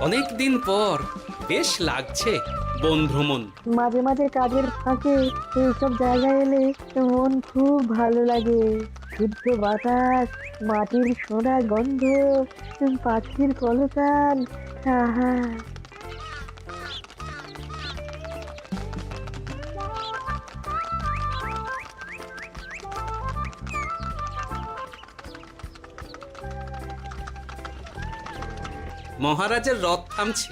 অনেক দিন পর বেশ লাগছে বন ভ্রমণ। মাঝে মাঝে কাজের ফাঁকে এইসব জায়গায় এলে মন খুব ভালো লাগে। শুদ্ধ বাতাস, মাটির সোনা গন্ধ, পাখির কলতান, আহা। মহারাজের রথ থামছে।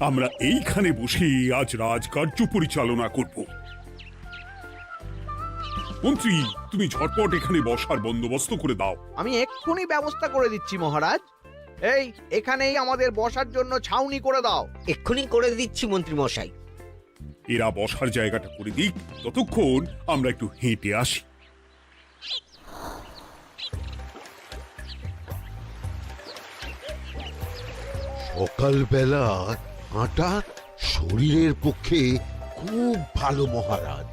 আমরা এইখানে বসে আজ রাজকার্য পরিচালনা করব। মন্ত্রী, তুমি ঝটপট এখানে বসার বন্দোবস্ত করে দাও। আমি এক্ষুনি ব্যবস্থা করে দিচ্ছি মহারাজ। এই এখানেই আমাদের বসার জন্য ছাউনি করে দাও। এক্ষুনি করে দিচ্ছি মন্ত্রী মশাই। এরা বসার জায়গাটা করে দিক, ততক্ষণ আমরা একটু হেঁটে আসি। সকালবেলা হাঁটা শরীরের পক্ষে খুব ভালো মহারাজ।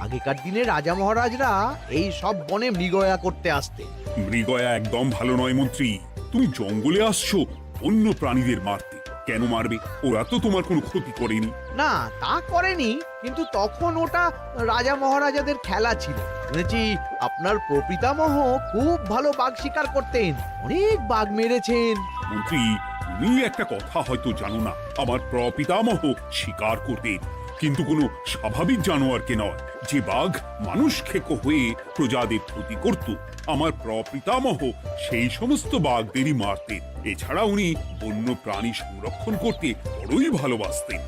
আগেকার দিনে রাজা মহারাজরা এই সব বনে মৃগয়া করতে আসতেন। মৃগয়া একদম ভালো নয় মন্ত্রী। তুমি জঙ্গলে আসছো অন্য প্রাণীদের মারতে। কেন মারবে? ওরা তো তোমার কোনো ক্ষতি করেনি। না, তা করেনি, কিন্তু তখন ওটা রাজা মহারাজাদের খেলা ছিল। শুনেছি আপনার প্রপিতামহ খুব ভালো বাঘ শিকার করতেন, অনেক বাঘ মেরেছেন। মন্ত্রী, তুমি একটা কথা হয়তো জানো না। আমার প্রপিতামহ শিকার করতেন, কিন্তু কোনো স্বাভাবিক জানোয়ারকে নয়। যে বাঘ মানুষ খেকো হয়ে প্রজাদের ক্ষতি করত, আমার প্রপিতামহ সেই সমস্ত বাঘদেরই মারতেন। এছাড়া উনি বন্য প্রাণী সংরক্ষণ করতে বড়ই ভালোবাসতেন।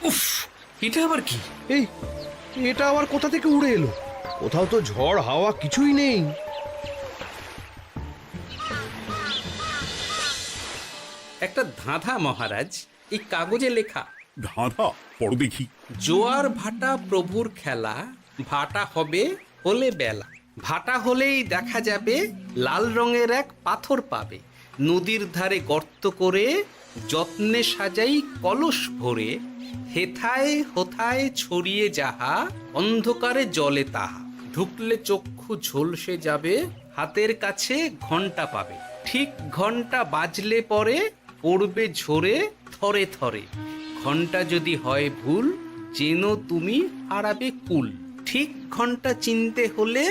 উফ, এটা আবার কি? এই এটা আবার কোথা থেকে উড়ে এলো? কোথাও তো ঝড় হাওয়া কিছুই নেই। একটা ধাঁধা মহারাজ, এই কাগজে লেখা। ধাঁধা? পড়ো দেখি। জোয়ার ভাটা প্রভুর খেলা, ভাটা হবে হলে বেলা। ভাটা হলেই দেখা যাবে লাল রঙের এক পাথর পাবে। নদীর ধারে গর্ত করে যত্নে সাজাই কলস ভরে। হেথায় হোথায় ছড়িয়ে যাহা, অন্ধকারে জলে তাহা। ঢুকলে চক্ষু ঝলসে যাবে, হাতের কাছে ঘন্টা পাবে। ঠিক ঘন্টা বাজলে পরে পড়বে ঝরে থরে থরে। ঘন্টা যদি হয় ভুল, যেন তুমি হারাবে কুল। ঠিক ঘন্টা চিনতে হলে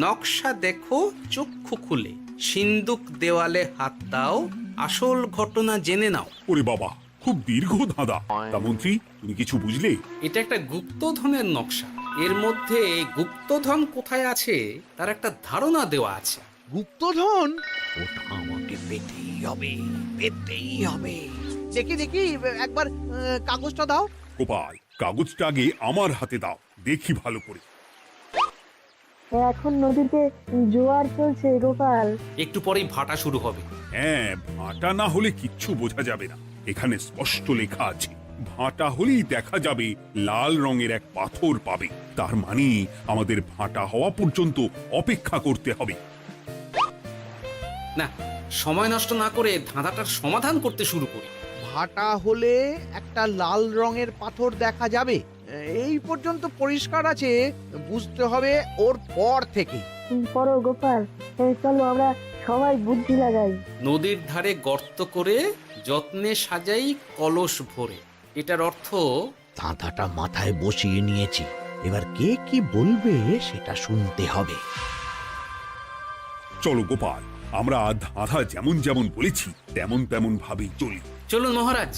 নকশা দেখো চক্ষু খুলে। সিন্দুক দেওয়ালে হাত দাও, আসল ঘটনা জেনে নাও। ওরে বাবা, খুব দীর্ঘ ধাঁধা। তা মন্ত্রী, তুমি কিছু বুঝলে? এটা একটা গুপ্তধনের নকশা। এর মধ্যে গুপ্তধন কোথায় আছে তার একটা ধারণা দেওয়া আছে। গুপ্তধন? ওটা আমাকে পেতেই হবে, পেতেই হবে। দেখি দেখি, একবার কাগজটা দাও। গোপাল, কাগজটা আগে আমার হাতে দাও, দেখি ভালো করে। এখন নদীতে জোয়ার চলছে গোপাল। একটু পরেই ভাটা শুরু হবে। হ্যাঁ, ভাটা না হলে কিচ্ছু বোঝা যাবে না। এখানে স্পষ্ট লেখা আছে, ভাটা হলেই দেখা যাবে লাল রঙের এক পাথর পাবে। তার মানে আমাদের ভাটা হওয়া পর্যন্ত অপেক্ষা করতে হবে। না, সময় নষ্ট না করে ধাঁধাটার সমাধান করতে শুরু করি। ভাটা হলে একটা লাল রঙের পাথর দেখা যাবে, এই পর্যন্ত পরিষ্কার আছে। বুঝতে হবে ওর পর থেকে। পড়ো গোপাল, চলো আমরা সবাই বুদ্ধি লাগাই। নদীর ধারে গর্ত করে যত্নে সাজাই কলস ভরে। এটার অর্থ, ধাঁধাটা মাথায় বসিয়ে নিয়েছি, এবার কে কি বলবে সেটা শুনতে হবে। চলো গোপাল, আমরা ধাঁধা যেমন যেমন বলেছি তেমন তেমন ভাবেই চলি। চলুন মহারাজ,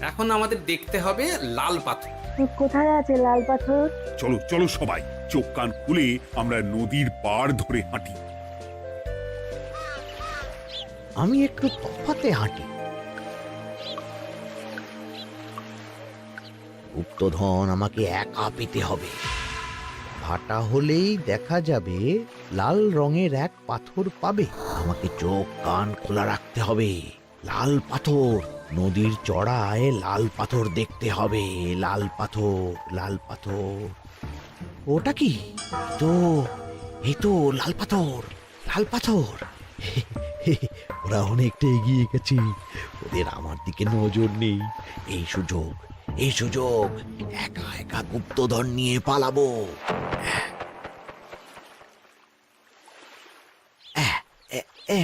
এখন আমাদের দেখতে হবে লাল পাথর। কোথায় আছে লাল পাথর? চলো চলো সবাই, চোখ কান খুলে আমরা নদীর পাড় ধরে হাঁটি। আমি একটু তফাতে হাঁটি। গুপ্তধন আমাকে একা পেতে হবে। ভাটা হলেই দেখা যাবে লাল রঙের এক পাথর পাবে। আমাকে চোখ কান খোলা রাখতে হবে। লাল পাথর, নদীর চড়ায় লাল পাথর দেখতে হবে। লাল পাথর, লাল পাথর। ওটা কি? তো এই তো লাল পাথর, লাল পাথর। ওরা অনেকটা এগিয়ে গেছে, ওদের আমার দিকে নজর নেই। এই সুযোগ একা একা গুপ্তধন নিয়ে পালাবো। আহ, এ, এ।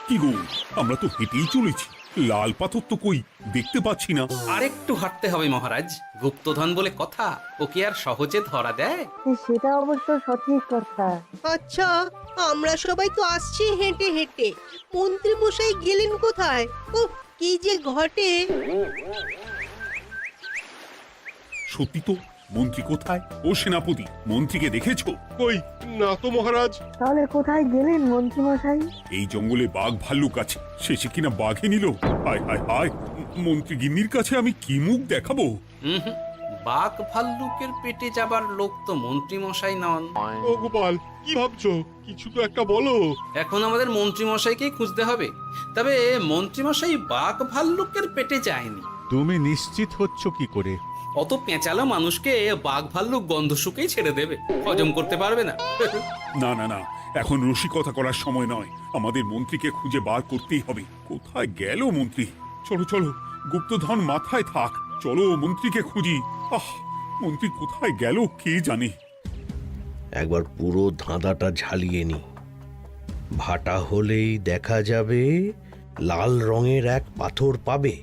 কি গো, আমরা তো হেঁটেই চলেছি, লাল পাথর তো কই দেখতে পাচ্ছি না। আরেকটু হাঁটতে হবে মহারাজ, গুপ্তধন বলে কথা, ওকে আর সহজে ধরা দেয়? সেটা অবশ্য সঠিক কথা। আচ্ছা, আমরা সবাই তো আসছি হেঁটে হেঁটে, মন্ত্রী মশাই গেলেন কোথায়? ও কি যে ঘটে! সত্যি তো, মন্ত্রী কোথায়? ও সেনাপতি, মন্ত্রীকে দেখেছো? কই না তো মহারাজ। তাহলে কোথায় গেলেন মন্ত্রী মশাই? এই জঙ্গলে বাঘ ভাল্লুক আছে, শেষে কিনা বাঘে নিল। হায় হায় হায়, মন্ত্রী গিন্নির কাছে আমি কি মুখ দেখাবো? হুম, বাঘ ভাল্লুকের পেটে যাবার লোক তো মন্ত্রী মশাই নন। ও গোপাল, কি ভাবছো? কিছু তো একটা বলো। এখন আমাদের মন্ত্রী মশাইকেই খুঁজতে হবে। তবে মন্ত্রী মশাই বাঘ ভাল্লুকের পেটে যায়নি। তুমি নিশ্চিত হচ্ছ কি করে? অত পেঁচালো মানুষকে বাঘ ভাল্লুক গন্ধ শুকেই ছেড়ে দেবে, হজম করতে পারবে না। না না না, এখন রসিকতা করার সময় নয়, আমাদের মন্ত্রীকে খুঁজে বার করতেই হবে। কোথায় গেল মন্ত্রী? চলো চলো, গুপ্তধন মাথায় থাক, চলো মন্ত্রীকে খুঁজি। আহ, মন্ত্রী কোথায় গেল কে জানে। একবার পুরো ধাঁধাটা ঝালিয়ে নি। ভাটা হলেই দেখা যাবে লাল রঙের এক পাথর পাবে।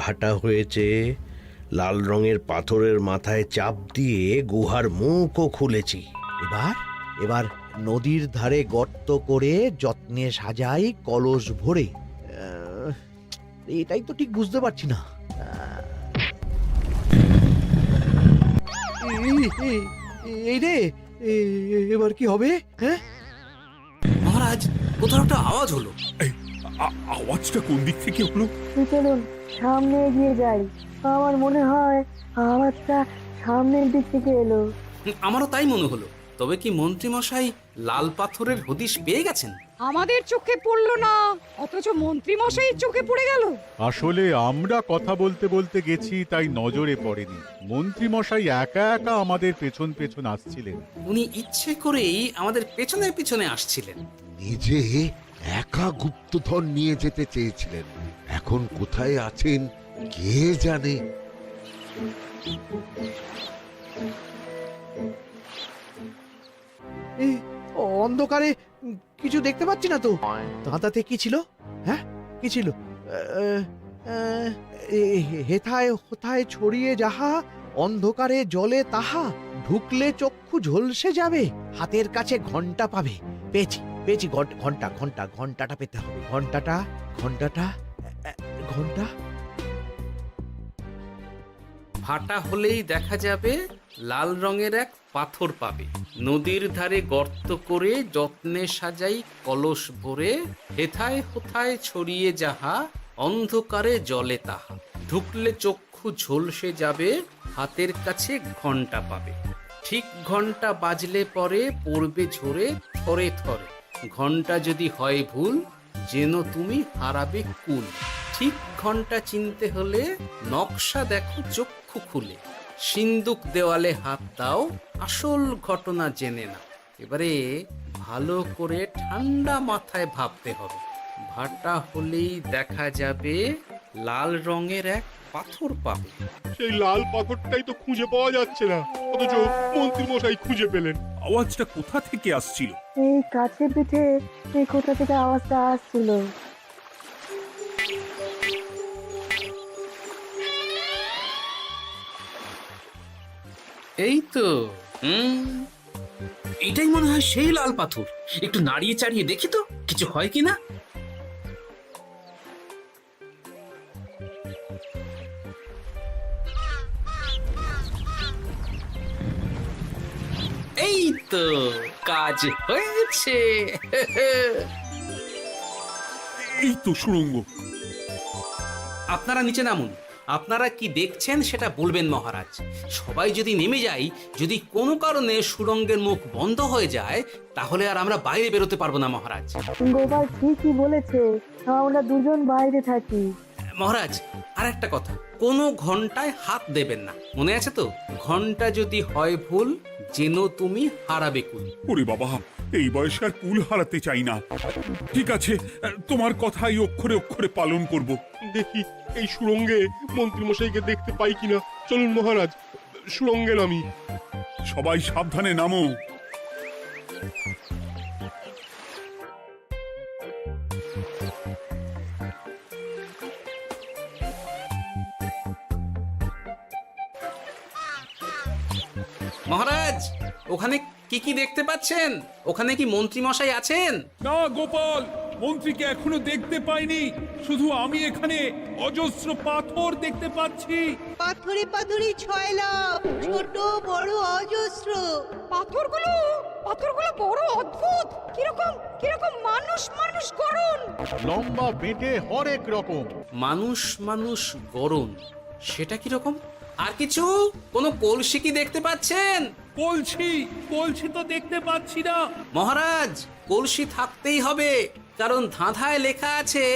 ভাটা হয়েছে, লাল রঙের পাথরের মাথায় চাপ দিয়ে গুহার মুখও খুলেছি। এবার নদীর ধারে গর্ত করে যত্নে সাজাই কলস ভরে। এটাই তো ঠিক বুঝতে পারছি না। এই রে, এবার কি হবে? হ্যাঁ, মহারাজ, কোথাও একটা আওয়াজ হলো। এই, আওয়াজটা কোন দিক থেকে হলো? চলুন সামনে এগিয়ে যাই। আমার মনে হয় আওয়াজটা সামনের দিক থেকে এলো। আমারও তাই মনে হলো। তবে কি মন্ত্রী মশাই লাল পাথরের হদিশ পেয়ে গেছেন? আমাদের চোখে পড়লো না, অথচ মন্ত্রী মশাইয়ের চোখে পড়ে গেল। আসলে আমরা কথা বলতে বলতে গেছি, তাই নজরে পড়েনি। মন্ত্রী মশাই একা একা আমাদের পেছন পেছন আসছিলেন। উনি ইচ্ছে করেই আমাদের পেছনে পেছনে আসছিলেন। নিজে একা গুপ্তধন নিয়ে যেতে চেয়েছিলেন, এখন কোথায় আছেন কে জানে। অন্ধকারে কিছু দেখতে পাচ্ছি না তো। ধাঁধাতে কি ছিল? হ্যাঁ, কি ছিল? হেথায় হোথায় ছড়িয়ে যাহা, অন্ধকারে জলে তাহা, ঢুকলে চক্ষু ঝলসে যাবে, হাতের কাছে ঘন্টা পাবে। পেয়েছি পেয়েছি, ঘন্টাটা পেতে হবে। ঘন্টা। ভাটা হলেই দেখা যাবে লাল রঙের এক পাথর পাবে, নদীর ধারে গর্ত করে যত্নে সাজাই কলস ভরে, হেথায় হোথায় ছড়িয়ে যাহা, অন্ধকারে জলে তাহা, ঢুকলে চক্ষু ঝলসে যাবে, হাতের কাছে ঘন্টা পাবে। ঠিক ঘন্টা বাজলে পরে পড়বে ঝরে থরে থরে, ঘন্টা যদি হয় ভুল যেন তুমি হারাবে কুল। ঠিক ঘন্টা চিনতে হলে নকশা দেখো চক্ষু খুলে, সিন্দুক দেওয়ালে হাত দাও, আসল ঘটনা জেনে না। এবারে ভালো করে ঠান্ডা মাথায় ভাবতে হবে। ভাটা হলেই দেখা যাবে লাল রঙের এক পাথর পাবে। সেই লাল পাথরটাই তো খুঁজে পাওয়া যাচ্ছে না, অথচ মন্ত্রী মশাই খুঁজে পেলেন। আওয়াজটা কোথা থেকে আসছিল? এই কাছে পিঠে এই কোথা থেকে আওয়াজটা আসছিল। এই তো, এটাই মনে হয় সেই লাল পাথর। একটু নাড়িয়ে চাড়িয়ে দেখি তো কিছু হয় কিনা। এই তো, কাজ হয়েছে। এই তো সুড়ঙ্গ। আপনারা নিচে নামুন। আপনারা কি দেখছেন সেটা বলবেন মহারাজ। সবাই যদি নেমে যাই, যদি কোনো কারণে সুড়ঙ্গের মুখ বন্ধ হয়ে যায়, তাহলে আর আমরা বাইরে বেরোতে পারবো না মহারাজ। গোপাল ঠিকই বলেছে, আমরা দুজন বাইরে থাকি। মহারাজ আর একটা কথা, কোনো ঘন্টায় হাত দেবেন না, মনে আছে তো? ঘন্টা যদি হয় ভুল, যেন তুমি হারাবে কুল। ওরে বাবা, এই বয়সে আর কুল হারাতে চাই না। ঠিক আছে, তোমার কথাই অক্ষরে অক্ষরে পালন করব। দেখি এই সুরঙ্গে মন্ত্রী মশাইকে দেখতে পাই কিনা। চলুন মহারাজ, সুরঙ্গে নামি। সবাই সাবধানে নামো। মহারাজ, ওখানে কি কি দেখতে পাচ্ছেন? ওখানে কি মন্ত্রী মশাই আছেন? না গোপাল, মন্ত্রীকে এখনো দেখতে পাইনি। শুধু আমি এখানে অজস্র পাথর দেখতে পাচ্ছি। পাথরে পাথরে ছয়লা, ছোট বড় অজস্র। পাথরগুলো বড় অদ্ভুত, কিরকম কিরকম মানুষ মানুষ গড়ন। লম্বা বেঁটে হরেক রকম। মানুষ মানুষ গরম, সেটা কি রকম? আর কিছু? কোনো কলসি কি দেখতে পাচ্ছেন? কলসি তো দেখতে পাচ্ছি না। মহারাজ, কলসি থাকতেই হবে, কারণ ধাঁধায় লেখা আছে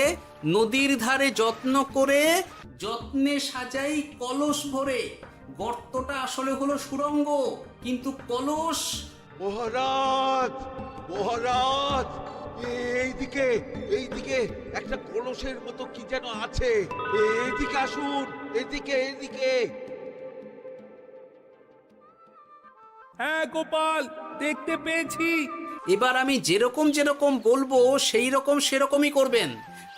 নদীর ধারে যত্ন করে যত্নে সাজাই কলস ভরে। গর্তটা আসলে হলো সুড়ঙ্গ, কিন্তু কলস। মহারাজ, মহারাজ, এইদিকে এইদিকে একটা কলসের মতো কি যেন আছে। এইদিকে আসুন, এদিকে এদিকে। হ্যাঁ গোপাল, দেখতে পেয়েছি। এবার আমি যেরকম যেরকম বলবো সেই রকম সেরকমই করবেন।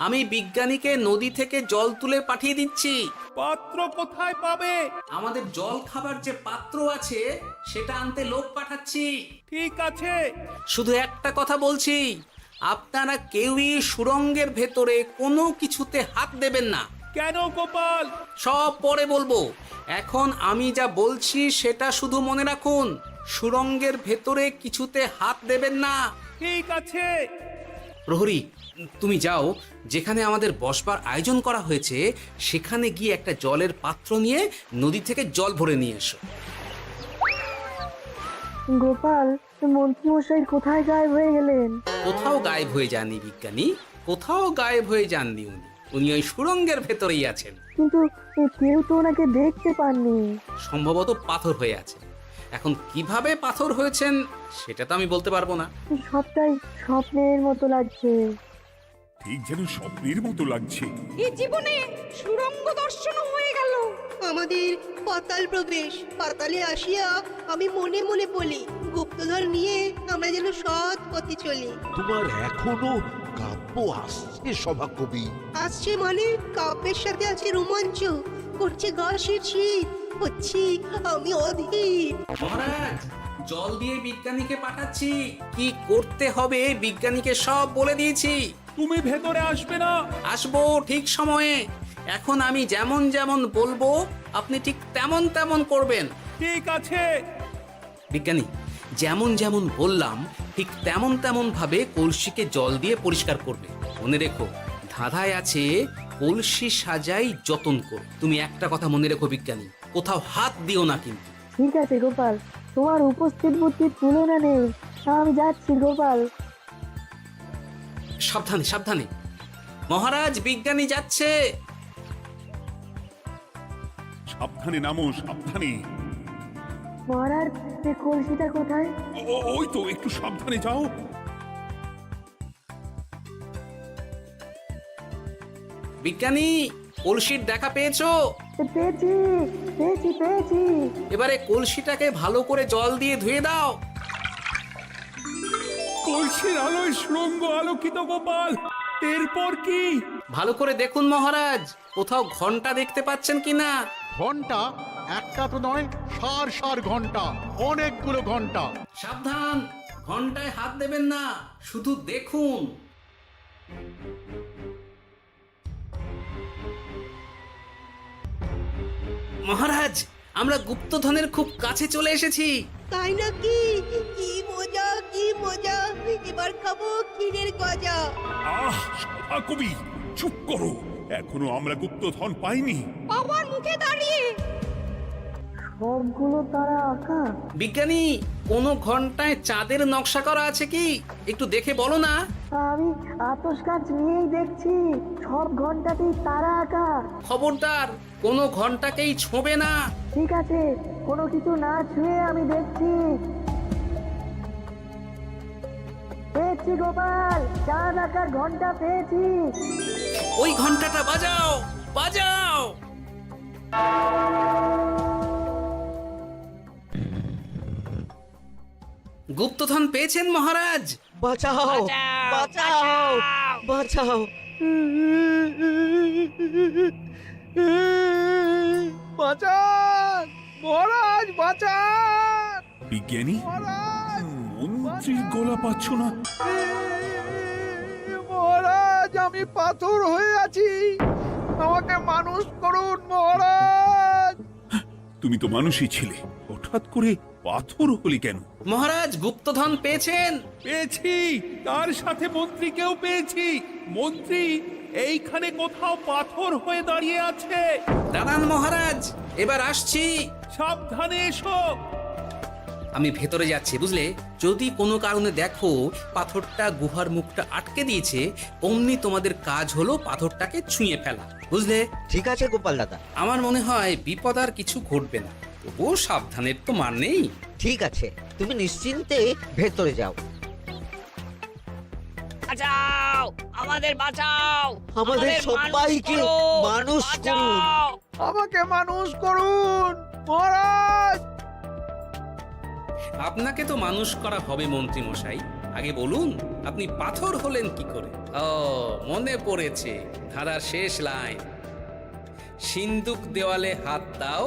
আমি বিজ্ঞানীকে নদী থেকে জল তুলে পাঠিয়ে দিচ্ছি। পাত্র কোথায় পাবে? আমাদের জল খাবার যে পাত্র আছে সেটা আনতে লোক পাঠাচ্ছি। ঠিক আছে। শুধু একটা কথা বলছি, আপনারা কেউই সুড়ঙ্গের ভেতরে কোনো কিছুতে হাত দেবেন না। কেন গোপাল? সব পরে বলবো, এখন আমি যা বলছি সেটা শুধু মনে রাখুন। সুড়ঙ্গের ভেতরে কিছুতে হাত দেবেন না। ঠিক আছে। প্রহরী, তুমি যাও, যেখানে আমাদের বসবার আয়োজন করা হয়েছে সেখানে গিয়ে একটা জলের পাত্র নিয়ে নদী থেকে জল ভরে নিয়ে এসো। গোপাল, মন্ত্রী মশাই কোথায় গায়েব হয়ে গেলেন? কোথাও গায়েব হয়ে যাননি বিজ্ঞানী, কোথাও গায়েব হয়ে যাননি উনি ওই সুড়ঙ্গের ভেতরেই আছেন। কিন্তু কেউ তো ওনাকে দেখতে পাননি। সম্ভবত পাথর হয়ে আছে। এখন কিভাবে পাথর হয়েছেন সেটা তো আমি বলতে পারবো না। সবটাই স্বপ্নের মতো লাগছে। ঠিক যেন স্বপ্নের মতো লাগছে। এই জীবনে সুরঙ্গ দর্শন হয়ে গেল। আমাদের পাতাল প্রবেশ। পাতালে আসিয়া আমি মনে মনে বলি, গুপ্তধর নিয়ে আমরা যেন সৎ পথে চলি। তোমার এখনো কাব্য আসছে সভাকবি? আসছে মানে কাব্যের সাথে আছে রোমাঞ্চ, করছে গা শীত, হচ্ছি আমি অধীর। মহারাজ, জল দিয়ে বিজ্ঞানীকে পাঠাচ্ছি। কি করতে হবে বিজ্ঞানীকে সব বলে দিয়েছি। তুমি ভেতরে আসবে না? আসবো ঠিক সময়ে। এখন আমি যেমন যেমন বলবো আপনি ঠিক তেমন তেমন করবেন। ঠিক আছে। বিজ্ঞানী, যেমন যেমন বললাম ঠিক তেমন তেমন ভাবে কলসিকে জল দিয়ে পরিষ্কার করবে। মনে রেখো, ধাঁধায় আছে কলসি সাজাই যতন কর। তুমি একটা কথা মনে রেখো বিজ্ঞানী, কোথাও হাত দিও না কিন্তু। ঠিক আছে গোপাল, তোমার উপস্থিত বুদ্ধির তুলনা নেই। আমি যাচ্ছি গোপাল। সাবধানে সাবধানে। মহারাজ, বিজ্ঞানী যাচ্ছে। সাবধানে নামো, সাবধানে। মহারাজ, কলসিটা কোথায়? ওই তো, একটু সাবধানে যাও। বিজ্ঞানী, কলসির দেখা পেয়েছো? পেয়েছি পেয়েছি পেয়েছি। এবারে কলসিটাকে ভালো করে জল দিয়ে ধুয়ে দাও। কলসির আলোয় সুড়ঙ্গ আলোকিত গোপাল। এরপর কি? ভালো করে দেখুন মহারাজ, কোথাও ঘন্টা দেখতে পাচ্ছেন কিনা। ঘন্টা? একটা তো নয়, সার সার ঘন্টা, অনেকগুলো ঘন্টা। সাবধান, ঘন্টায় হাত দেবেন না, শুধু দেখুন। মহারাজ, আমরা গুপ্তধনের খুব কাছে চলে এসেছি। তাই নাকি? কি মজা কি মজা, এবার খাবো ক্ষীরের গজা। আহ, সভাকবি চুপ করো। এখনো আমরা গুপ্তধন পাইনি। বাবার মুখে দাঁড়িয়ে সবগুলো তারা আঁকা। বিজ্ঞানী, কোন ঘন্টায় চাঁদের নকশা করা আছে কি? একটু দেখে বলো না। আমি আতস কাজ নিয়েই দেখছি, সব ঘন্টাতেই তারা আঁকা। খবরদার, কোনো ঘন্টাকেই ছোঁবে না। ঠিক আছে, কোনো কিছু না ছুঁয়ে আমি দেখছি। পেয়েছি গোপাল, চাঁদ আঁকার ঘন্টা পেয়েছি। ওই ঘন্টাটা বাজাও, বাজাও। গুপ্তধন পেয়েছেন মহারাজ? বাঁচাও, বাঁচাও, বাঁচাও। বাঁচান মহারাজ, বাঁচান বিজ্ঞানী, মহারাজ, মন্ত্রীর গলা পাচ্ছ না? মহারাজ, আমি পাথর হয়ে আছি, আমাকে মানুষ করুন মহারাজ। তুমি তো মানুষই ছিলে, হঠাৎ করে পাথর হলি কেন? মহারাজ, গুপ্তধন পেয়েছেন? পেয়েছি, তার সাথে মন্ত্রীকেও পেয়েছি। মন্ত্রী এইখানে কোথাও পাথর হয়ে দাঁড়িয়ে আছে। দাঁড়ান মহারাজ, এবার আসছি। সাবধানে এসো। আমি ভেতরে যাচ্ছি, বুঝলে? যদি কোনো কারণে দেখো পাথরটা গুহার মুখটা আটকে দিয়েছে, অমনি তোমাদের কাজ হলো পাথরটাকে ছুঁয়ে ফেলা, বুঝলে? ঠিক আছে গোপাল দাদা। আমার মনে হয় বিপদ আর কিছু ঘটবে না, তবুও সাবধানের তো মান নেই। ঠিক আছে, তুমি নিশ্চিন্তে ভেতরে যাও। বাঁচাও, আমাদের বাঁচাও, আমাদের সবাইকে মানুষ করুন। আমাকে মানুষ করুন মহারাজ। আপনাকে তো মানুষ করা হবে মন্ত্রী মশাই। আগে বলুন, আপনি পাথর হলেন কি করে? ও, মনে পড়েছে, ধারার শেষ লাইন, সিন্দুক দেওয়ালে হাত দাও,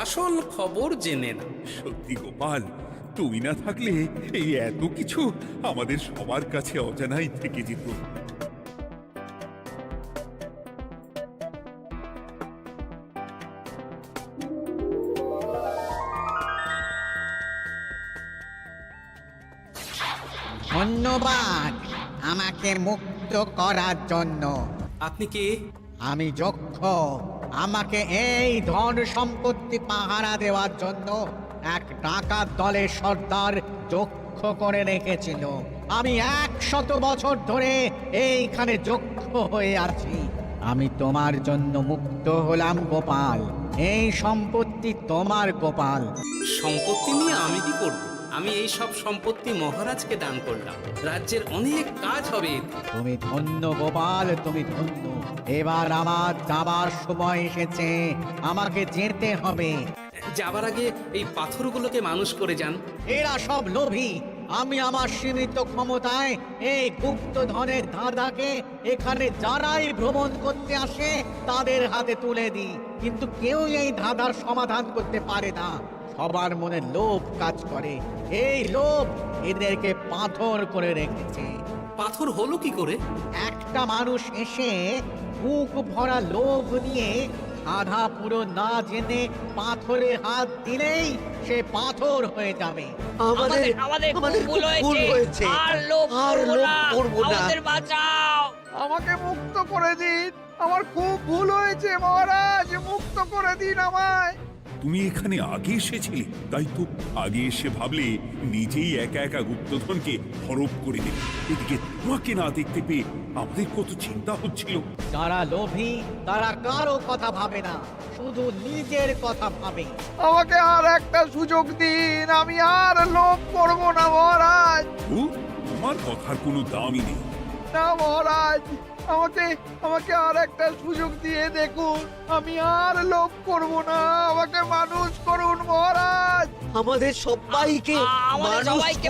আসল খবর জেনে না। সত্যি গোপাল, তুমি না থাকলে এই এত কিছু আমাদের সবার কাছে অজানাই থেকে যেত। ধন্যবাদ আমাকে মুক্ত করার জন্য। আপনি কে? আমি যক্ষ। আমাকে এই ধন সম্পত্তি পাহারা দেওয়ার জন্য এক ডাকাত দলের সর্দার যক্ষ করে রেখেছিল। আমি 100 বছর ধরে এইখানে যক্ষ হয়ে আছি। আমি তোমার জন্য মুক্ত হলাম গোপাল। এই সম্পত্তি তোমার গোপাল। সম্পত্তি নিয়ে আমি কি করব? আমি এই সব সম্পত্তি মহারাজকে দান করলাম, রাজ্যের অনেক কাজ হবে। তুমি ধন্য গোপাল, তুমি ধন্য। এবার আমার যাবার সময় এসেছে, আমাকে যেতে হবে। যাবার আগে এই পাথরগুলোকে মানুষ করে যান। এরা সব লোভী। আমি আমার সীমিত ক্ষমতায় এই গুপ্ত ধনের ধাঁধাকে এখানে যারাই ভ্রমণ করতে আসে তাদের হাতে তুলে দিই, কিন্তু কেউ এই ধাঁধার সমাধান করতে পারে না। সবার মনে লোভ কাজ করে, এই লোভ এদেরকে পাথর করে রেখেছে। পাথর হলো কি করে? একটা মানুষ এসে বুক ভরা লোভ নিয়ে আধা পুরো না জেনে পাথরে হাত দিলেই সে পাথর হয়ে যাবে। আমাদের খুব ভুল হয়েছে, আর লোভ করবো না, আমাদের বাঁচাও। আমাকে মুক্ত করে দিন, আমার খুব ভুল হয়েছে মহারাজ, মুক্ত করে দিন আমায়। তুমি এখানে আগে এসেছিলে, তাই তো আগে এসে ভাবলে নিজেই একা একা গুপ্তধনকে হরপ করে দেবে। এদিকে তোমাকে না দেখতে পেয়ে আমাদের কত চিন্তা হচ্ছিল। যারা লোভী তারা কারো কথা ভাবে না, শুধু নিজের কথা ভাবে। আমাকে আর একটা সুযোগ দিন, আমি আর লোভ করব না মহারাজ। ও, তোমার কথার কোনো দামই নেই। না মহারাজ, আমাকে আর একটা সুযোগ দিয়ে দেখুন, আমি আর লোভ করব না, আমাকে মানুষ করুন মহারাজ। আমাদের সবাইকে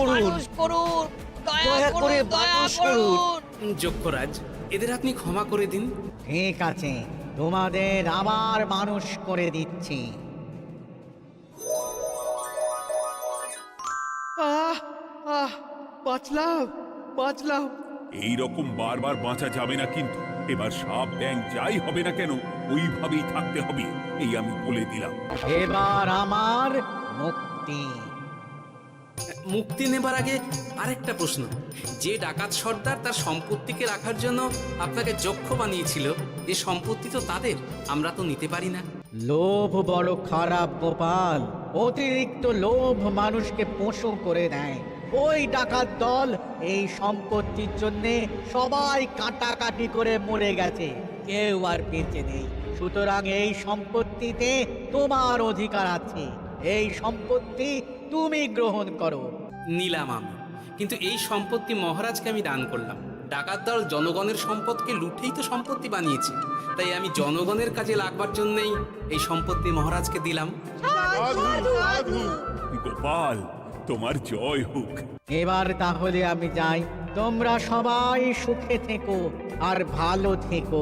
মানুষ করুন, দয়া করে মানুষ করুন। যক্ষরাজ, এদের আপনি ক্ষমা করে দিন। ঠিক আছে, তোমাদের আবার মানুষ করে দিচ্ছি। বাঁচলাম। এই রকম বারবার বাঁচা যাবে না, কিন্তু এবার সাপ ব্যাং যাই হবে না কেন ওইভাবেই থাকতে হবে, এই আমি বলে দিলাম। এবার আমার মুক্তি। মুক্তি নেবার আগে আরেকটা প্রশ্ন, যে ডাকাত সর্দার তার সম্পত্তিকে রাখার জন্য আপনাকে যক্ষ বানিয়েছিল, এই সম্পত্তি তো তাদের, আমরা তো নিতে পারি না। লোভ বড় খারাপ গোপাল। অতিরিক্ত লোভ মানুষকে পশু করে দেয়। ওই ডাকাত দল এই সম্পত্তির জন্য সবাই কাটাকাটি করে মরে গেছে, কেউ আর বেঁচে নেই। সুতরাং এই সম্পত্তিতে তোমার অধিকার আছে, এই সম্পত্তি তুমি গ্রহণ করো। নিলাম আমি, কিন্তু এই সম্পত্তি মহারাজকে আমি দান করলাম। ডাকাত দল জনগণের সম্পদকে লুঠেই তো সম্পত্তি বানিয়েছে, তাই আমি জনগণের কাজে লাগবার জন্যই এই সম্পত্তি মহারাজকে দিলাম। সাধু সাধু গোপাল, তোমার জয় হোক। এবার তাহলে আমি যাই, তোমরা সবাই সুখে থেকো আর ভালো থেকো।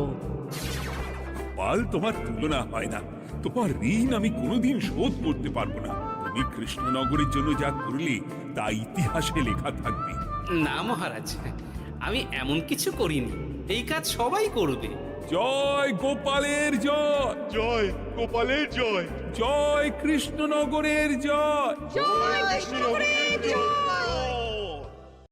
গোপাল, তোমার তুলনা হয় না। তোমার ঋণ আমি কোনোদিন শোধ করতে পারবো না। তুমি কৃষ্ণনগরের জন্য যা করলে তা ইতিহাসে লেখা থাকবে। না মহারাজ, আমি এমন কিছু করিনি, এই কাজ সবাই করবে। জয় গোপালের জয়, জয় গোপালের জয়, জয় কৃষ্ণনগরের জয়। জয় কৃষ্ণ জয়